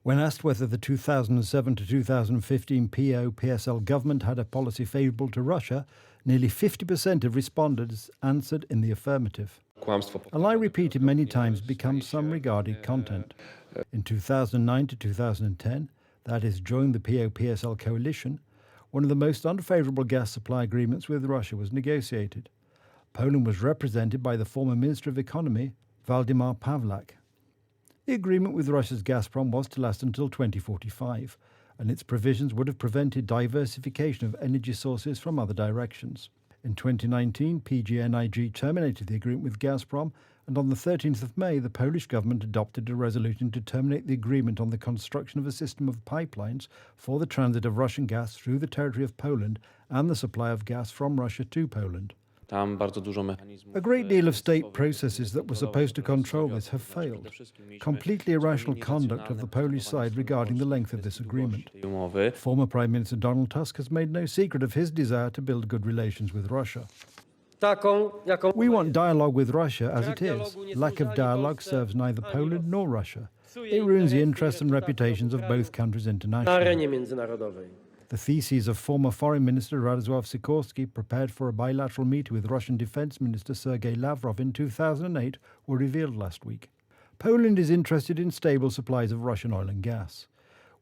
When asked whether the 2007 to 2015 PO-PSL government had a policy favourable to Russia, nearly 50% of respondents answered in the affirmative. A lie repeated many times becomes some regarded content. In 2009 to 2010, that is during the PO-PSL coalition, one of the most unfavourable gas supply agreements with Russia was negotiated. Poland was represented by the former Minister of Economy, Waldemar Pawlak. The agreement with Russia's Gazprom was to last until 2045, and its provisions would have prevented diversification of energy sources from other directions. In 2019, PGNiG terminated the agreement with Gazprom, and on the 13th of May, the Polish government adopted a resolution to terminate the agreement on the construction of a system of pipelines for the transit of Russian gas through the territory of Poland and the supply of gas from Russia to Poland. A great deal of state processes that were supposed to control this have failed. Completely irrational conduct of the Polish side regarding the length of this agreement. Former Prime Minister Donald Tusk has made no secret of his desire to build good relations with Russia. We want dialogue with Russia as it is. Lack of dialogue serves neither Poland nor Russia. It ruins the interests and reputations of both countries internationally. The theses of former Foreign Minister Radosław Sikorski, prepared for a bilateral meeting with Russian Defense Minister Sergei Lavrov in 2008, were revealed last week. Poland is interested in stable supplies of Russian oil and gas.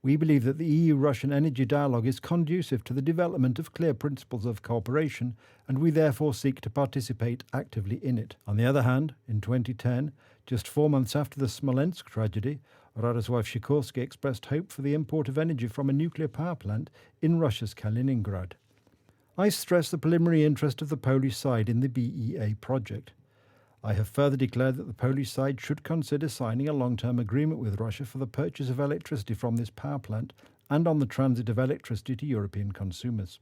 We believe that the EU-Russian energy dialogue is conducive to the development of clear principles of cooperation, and we therefore seek to participate actively in it. On the other hand, in 2010, just 4 months after the Smolensk tragedy, Radosław Sikorski expressed hope for the import of energy from a nuclear power plant in Russia's Kaliningrad. I stress the preliminary interest of the Polish side in the BEA project. I have further declared that the Polish side should consider signing a long-term agreement with Russia for the purchase of electricity from this power plant and on the transit of electricity to European consumers.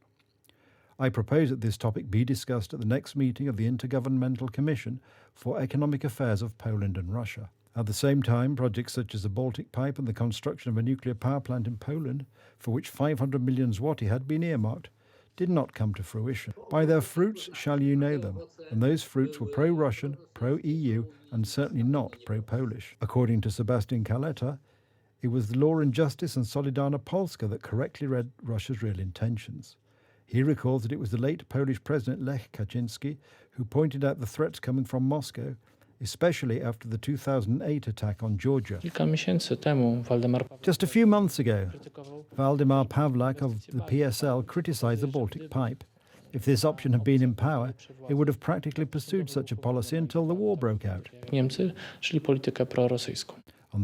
I propose that this topic be discussed at the next meeting of the Intergovernmental Commission for Economic Affairs of Poland and Russia. At the same time, projects such as the Baltic Pipe and the construction of a nuclear power plant in Poland, for which 500 million zloty had been earmarked, did not come to fruition. By their fruits shall you know them, and those fruits were pro-Russian, pro-EU, and certainly not pro-Polish. According to Sebastian Kaleta, it was the Law and Justice and Solidarna Polska that correctly read Russia's real intentions. He recalls that it was the late Polish President Lech Kaczynski who pointed out the threats coming from Moscow, especially after the 2008 attack on Georgia. Just a few months ago, Waldemar Pawlak of the PSL criticized the Baltic Pipe. If this option had been in power, it would have practically pursued such a policy until the war broke out. On the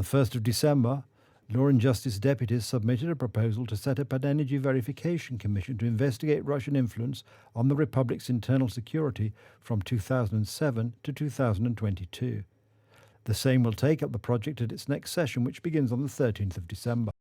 1st of December, Law and Justice deputies submitted a proposal to set up an Energy Verification Commission to investigate Russian influence on the Republic's internal security from 2007 to 2022. The Sejm will take up the project at its next session, which begins on the 13th of December.